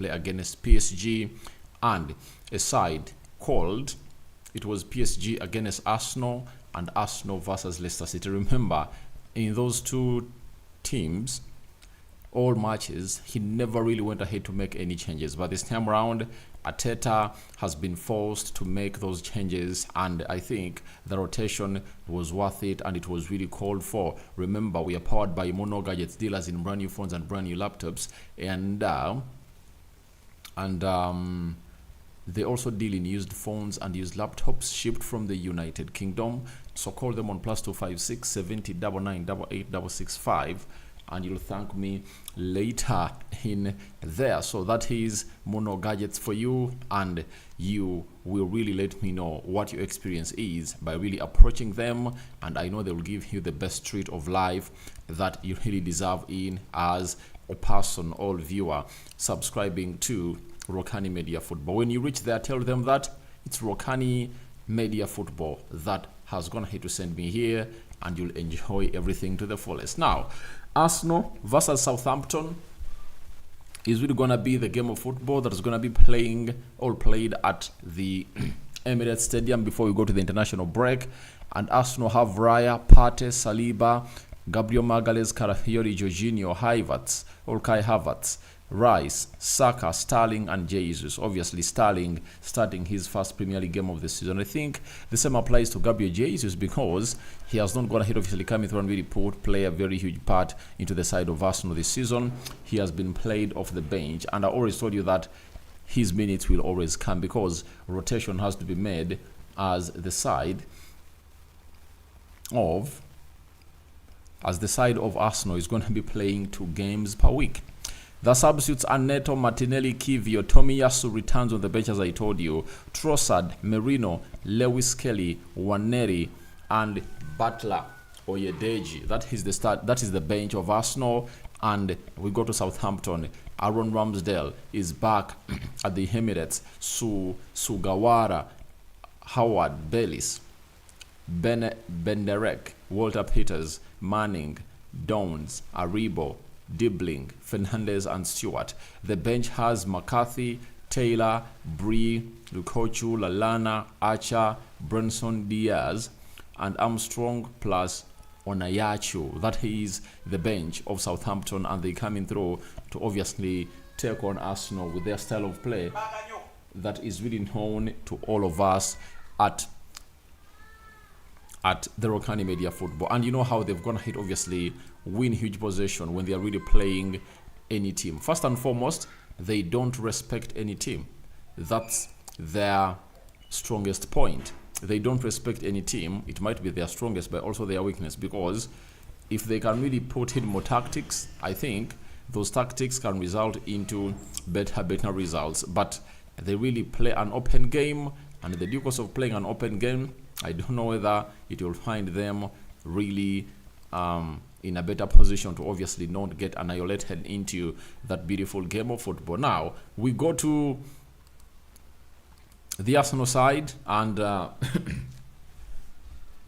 play against PSG, and a side called, it was PSG against Arsenal and Arsenal versus Leicester City. Remember, in those two teams, all matches, he never really went ahead to make any changes. But this time around, Arteta has been forced to make those changes, and I think the rotation was worth it and it was really called for. Remember, we are powered by Mono Gadgets, dealers in brand new phones and brand new laptops, and they also deal in used phones and used laptops shipped from the United Kingdom. So call them on +256 70 99 88 665. And you'll thank me later in there. So that is Mono Gadgets for you, and you will really let me know what your experience is by really approaching them, and I know they will give you the best treat of life that you really deserve in as a person or viewer subscribing to Rokani Media Football. When you reach there, tell them that it's Rokani Media Football that has gone ahead to send me here, and you'll enjoy everything to the fullest. Now, Arsenal versus Southampton is really going to be the game of football that is going to be played at the Emirates Stadium before we go to the international break. And Arsenal have Raya, Partey, Saliba, Gabriel Magalhaes, Carafiori, Jorginho, Kai Havertz, Rice, Saka, Sterling, and Jesus. Obviously, Sterling starting his first Premier League game of the season. I think the same applies to Gabriel Jesus because he has not gone ahead obviously coming through and really play a very huge part into the side of Arsenal this season. He has been played off the bench, and I always told you that his minutes will always come because rotation has to be made as the side of Arsenal is going to be playing 2 games per week. The substitutes are Neto, Martinelli, Kivio, Tomiyasu returns on the bench as I told you, Trossard, Merino, Lewis Kelly, Waneri, and Butler Oyedeji. That is the start. That is the bench of Arsenal. And we go to Southampton. Aaron Ramsdale is back at the Emirates. Sugawara, Howard, Bellis, Benderek, Walter Peters, Manning, Downs, Aribo, Dibbling, Fernandez, and Stewart. The bench has McCarthy, Taylor, Bree, Lukochu, Lallana, Archer, Brenson, Diaz, and Armstrong plus Onayachu. That is the bench of Southampton, and they coming through to obviously take on Arsenal with their style of play that is really known to all of us at the Rokani Media Football. And you know how they've gone ahead obviously win huge possession when they are really playing any team. First and foremost, they don't respect any team. That's their strongest point. They don't respect any team. It might be their strongest, but also their weakness, because if they can really put in more tactics, I think those tactics can result into better results. But they really play an open game, and the because of playing an open game, I don't know whether it will find them really in a better position to obviously not get annihilated into that beautiful game of football. Now, we go to the Arsenal side, and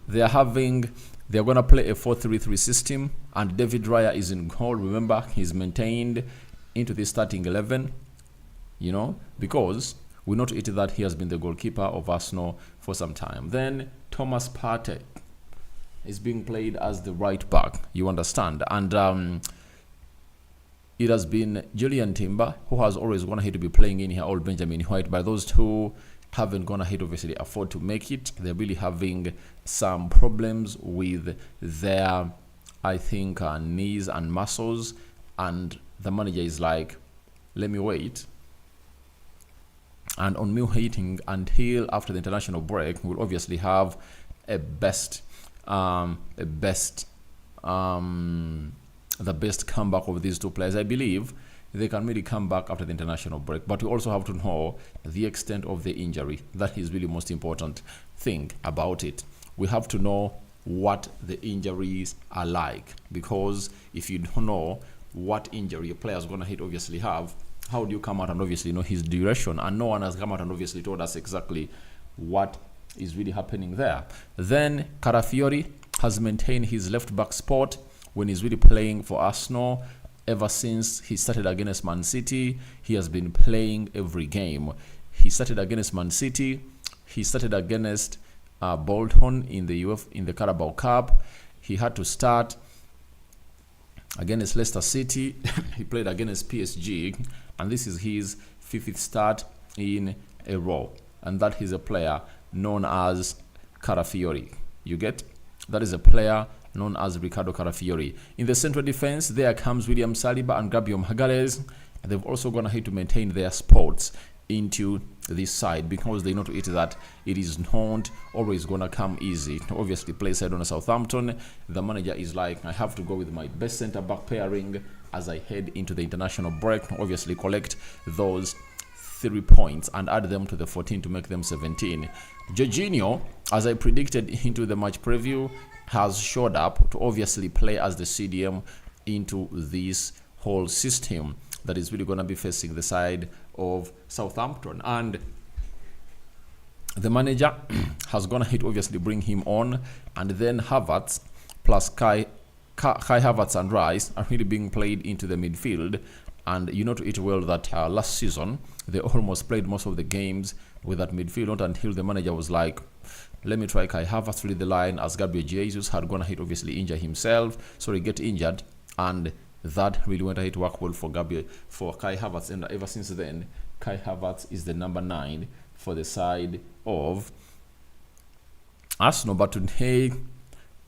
they're going to play a 4-3-3 system, and David Raya is in goal. Remember, he's maintained into the starting 11, because we noted that he has been the goalkeeper of Arsenal for some time. Then Thomas Partey is being played as the right back, you understand, and it has been Julian Timber who has always gone ahead to be playing in here, or Benjamin White, but those two haven't gone ahead obviously afford to make it. They're really having some problems with their, I think, knees and muscles, and the manager is like, let me wait. And on me waiting until after the international break, we'll obviously have the best comeback of these two players. I believe they can really come back after the international break, but we also have to know the extent of the injury. That is really most important thing about it. We have to know what the injuries are like, because if you don't know what injury a player is going to hit obviously have, how do you come out and obviously know his duration? And no one has come out and obviously told us exactly what is really happening there. Then Carafiori has maintained his left back spot when he's really playing for Arsenal. Ever since he started against Man City, he has been playing every game. He started against Man City. He started against Bolton in the Carabao Cup. He had to start against Leicester City. He played against PSG, and this is his 5th start in a row. And that is a player known as Carafiori. You get? That is a player known as Ricardo Carafiori. In the central defense, there comes William Saliba and Gabriel Magalhaes. They've also gone ahead to maintain their spots into this side because they know to it that it is not always gonna come easy. Obviously, play side on Southampton, the manager is like, I have to go with my best centre-back pairing as I head into the international break. Obviously, collect those 3 points and add them to the 14 to make them 17. Jorginho, as I predicted into the match preview, has showed up to obviously play as the CDM into this whole system that is really going to be facing the side of Southampton. And the manager has gone ahead to obviously bring him on, and then Havertz plus Kai Havertz and Rice are really being played into the midfield. And you know to it well that last season they almost played most of the games with that midfield, not until the manager was like, let me try Kai Havertz lead the line, as Gabriel Jesus had gone ahead obviously injure himself, get injured, and that really went ahead to work well for Kai Havertz. And ever since then, Kai Havertz is the number 9 for the side of Arsenal. But today,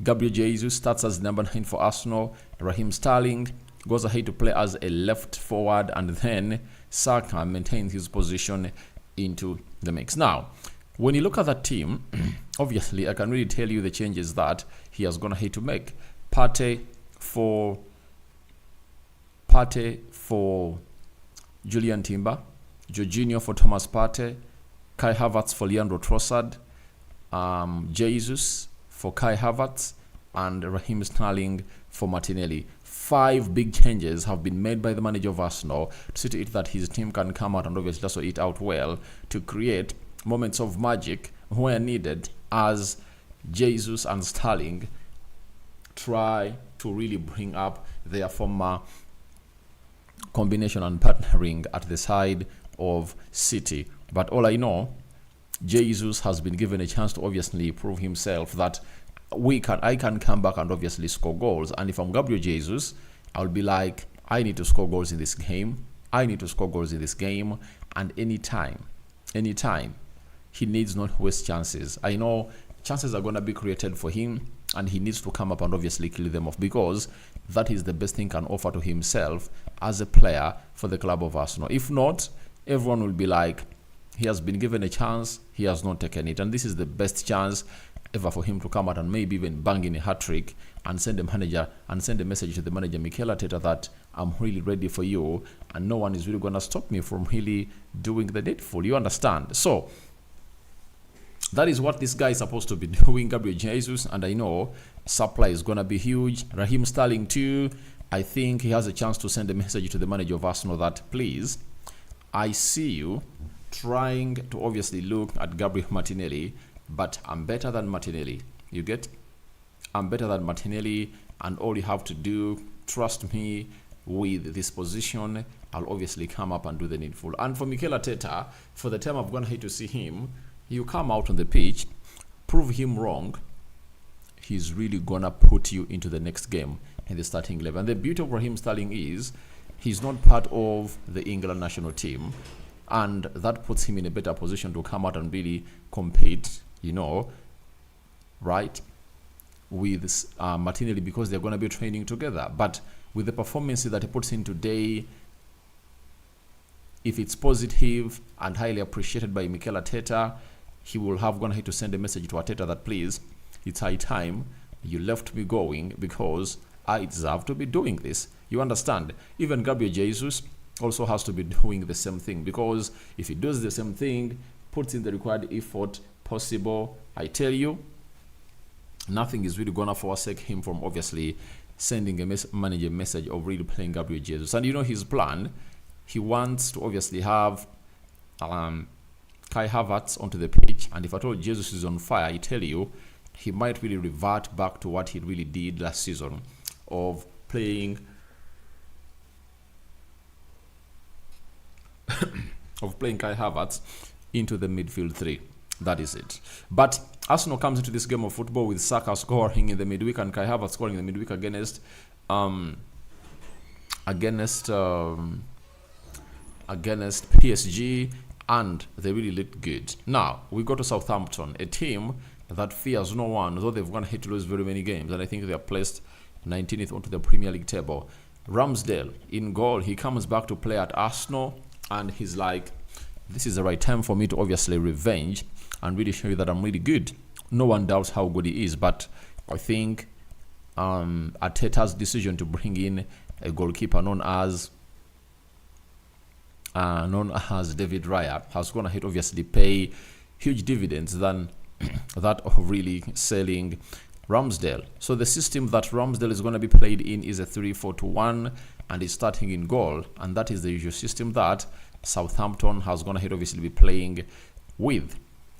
Gabriel Jesus starts as number 9 for Arsenal. Raheem Sterling goes ahead to play as a left forward, and then Saka maintains his position into the mix. Now, when you look at that team, obviously I can really tell you the changes that he has gone ahead to make. Partey for Julian Timber, Jorginho for Thomas Partey, Kai Havertz for Leandro Trossard, Jesus for Kai Havertz, and Raheem Sterling for Martinelli. 5 big changes have been made by the manager of Arsenal to see to it that his team can come out and obviously also eat out well to create moments of magic where needed, as Jesus and Sterling try to really bring up their former combination and partnering at the side of City. But all I know, Jesus has been given a chance to obviously prove himself that I can come back and obviously score goals. And if I'm Gabriel Jesus, I'll be like, I need to score goals in this game. I need to score goals in this game. And anytime, he needs not waste chances. I know chances are going to be created for him, and he needs to come up and obviously kill them off, because that is the best thing he can offer to himself as a player for the club of Arsenal. If not, everyone will be like, he has been given a chance, he has not taken it. And this is the best chance ever for him to come out and maybe even bang in a hat-trick and send a message to the manager Mikel Arteta that I'm really ready for you, and no one is really going to stop me from really doing the needful. You understand? So that is what this guy is supposed to be doing, Gabriel Jesus, and I know supply is going to be huge. Raheem Sterling too. I think he has a chance to send a message to the manager of Arsenal that, please, I see you trying to obviously look at Gabriel Martinelli, but I'm better than Martinelli. You get? I'm better than Martinelli, and all you have to do, trust me, with this position, I'll obviously come up and do the needful. And for Mikel Arteta, for the time I've gone here to see him, you come out on the pitch, prove him wrong, he's really gonna put you into the next game in the starting 11. And the beauty of Raheem Sterling is he's not part of the England national team, and that puts him in a better position to come out and really compete, right, with Martinelli, because they're going to be training together. But with the performances that he puts in today, if it's positive and highly appreciated by Mikel Arteta, he will have gone ahead to send a message to Arteta that, please, it's high time you left me going, because I deserve to be doing this. You understand? Even Gabriel Jesus also has to be doing the same thing, because if he does the same thing, puts in the required effort possible, I tell you, nothing is really gonna forsake him from obviously sending a manager message of really playing Gabriel Jesus. And his plan, he wants to obviously have Kai Havertz onto the pitch, and if at all Jesus is on fire, I tell you, he might really revert back to what he really did last season of playing of playing Kai Havertz into the midfield three. That is it. But Arsenal comes into this game of football with Saka scoring in the midweek and Kai Havertz scoring in the midweek against PSG, and they really looked good. Now we go to Southampton, a team that fears no one, though they've gone hit to lose very many games, and I think they are placed 19th onto the Premier League table. Ramsdale in goal. He comes back to play at Arsenal, and he's like, this is the right time for me to obviously revenge and really show you that I'm really good. No one doubts how good he is, but I think Arteta's decision to bring in a goalkeeper known as David Raya has gonna hit obviously pay huge dividends than that of really selling Ramsdale. So the system that Ramsdale is going to be played in is a 3-4-2-1, and is starting in goal, and that is the usual system that Southampton has going to hit obviously be playing with.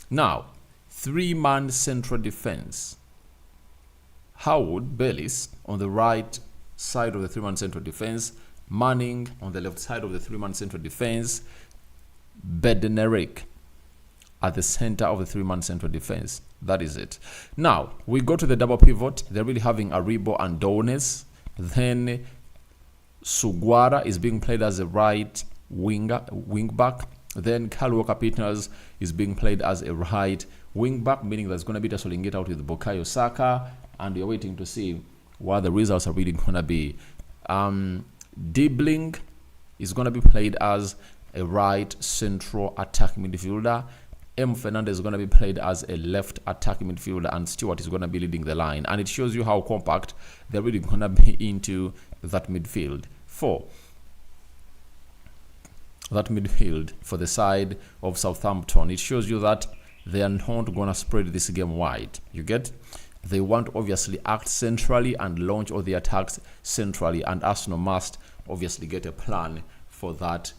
Now, 3-man central defense. Howard Bellis on the right side of the 3-man central defense, Manning on the left side of the 3-man central defense, Bednarek at the center of the 3-man central defense. That is it. Now, we go to the double pivot. They're really having Aribo and Dones. Then Sugwara is being played as a right wing back. Then Kyle Walker-Peters is being played as a right wing back, meaning there's going to be tussling it out with Bukayo Saka, and you're waiting to see what the results are really going to be. Dibling is going to be played as a right central attacking midfielder. M. Fernandez is going to be played as a left attacking midfielder, and Stewart is going to be leading the line. And it shows you how compact they're really going to be into that midfield. For the side of Southampton, it shows you that they are not going to spread this game wide. You get? They want to obviously act centrally and launch all the attacks centrally, and Arsenal must obviously get a plan for that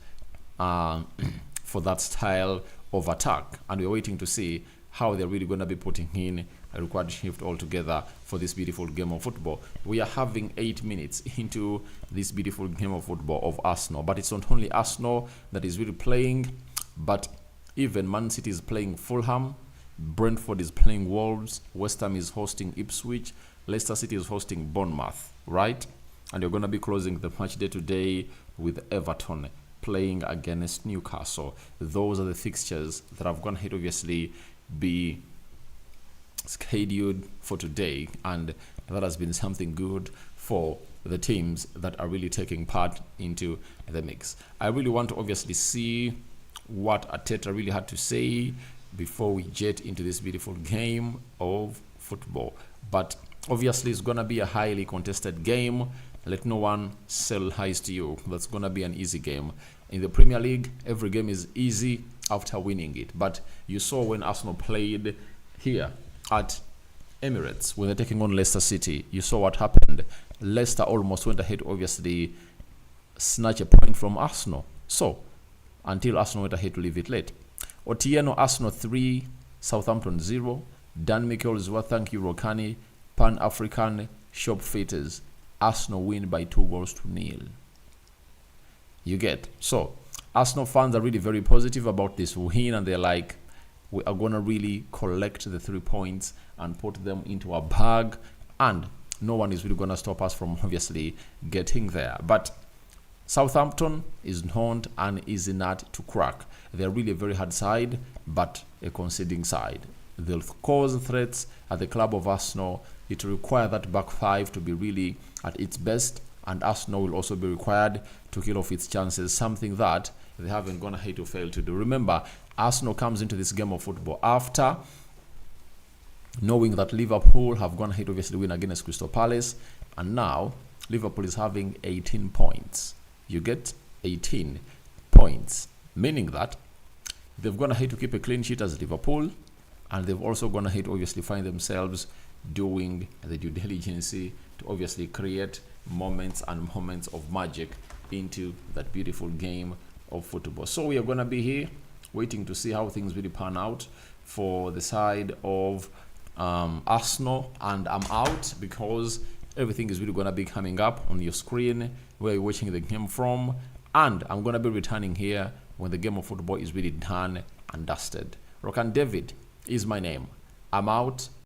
style of attack, and we're waiting to see how they're really going to be putting in a required shift altogether for this beautiful game of football. We are having 8 minutes into this beautiful game of football of Arsenal, but it's not only Arsenal that is really playing, but even Man City is playing Fulham, Brentford is playing Wolves, West Ham is hosting Ipswich, Leicester City is hosting Bournemouth, right? And you're going to be closing the match day today with Everton playing against Newcastle. Those are the fixtures that have gone ahead obviously be scheduled for today, and that has been something good for the teams that are really taking part into the mix. I really want to obviously see what Arteta really had to say before we jet into this beautiful game of football, but obviously it's gonna be a highly contested game. Let no one sell highs to you. That's gonna be an easy game. In the Premier League, every game is easy after winning it. But you saw when Arsenal played here at Emirates, when they're taking on Leicester City, you saw what happened. Leicester almost went ahead, obviously, snatch a point from Arsenal. So, until Arsenal went ahead to leave it late. Otieno, Arsenal 3, Southampton 0. Dan Michaels, thank you, Rokani. Pan-African Shop Fitters. Arsenal win by 2-0. You get? So, Arsenal fans are really very positive about this win, and they're like, we are going to really collect the 3 points and put them into our bag, and no one is really going to stop us from obviously getting there. But Southampton is not and is not to crack. They're really a very hard side, but a conceding side. They'll cause threats at the club of Arsenal. It will require that back five to be really at its best, and Arsenal will also be required to kill off its chances, something that they haven't gone ahead to fail to do. Remember, Arsenal comes into this game of football after knowing that Liverpool have gone ahead to obviously win against Crystal Palace, and now Liverpool is having 18 points. You get 18 points, meaning that they've gone ahead to keep a clean sheet as Liverpool, and they've also gone ahead to obviously find themselves doing the due diligence to obviously create moments of magic into that beautiful game of football. So we are going to be here waiting to see how things really pan out for the side of Arsenal, and I'm out because everything is really going to be coming up on your screen where you're watching the game from, and I'm going to be returning here when the game of football is really done and dusted. Rokani David is my name. I'm out.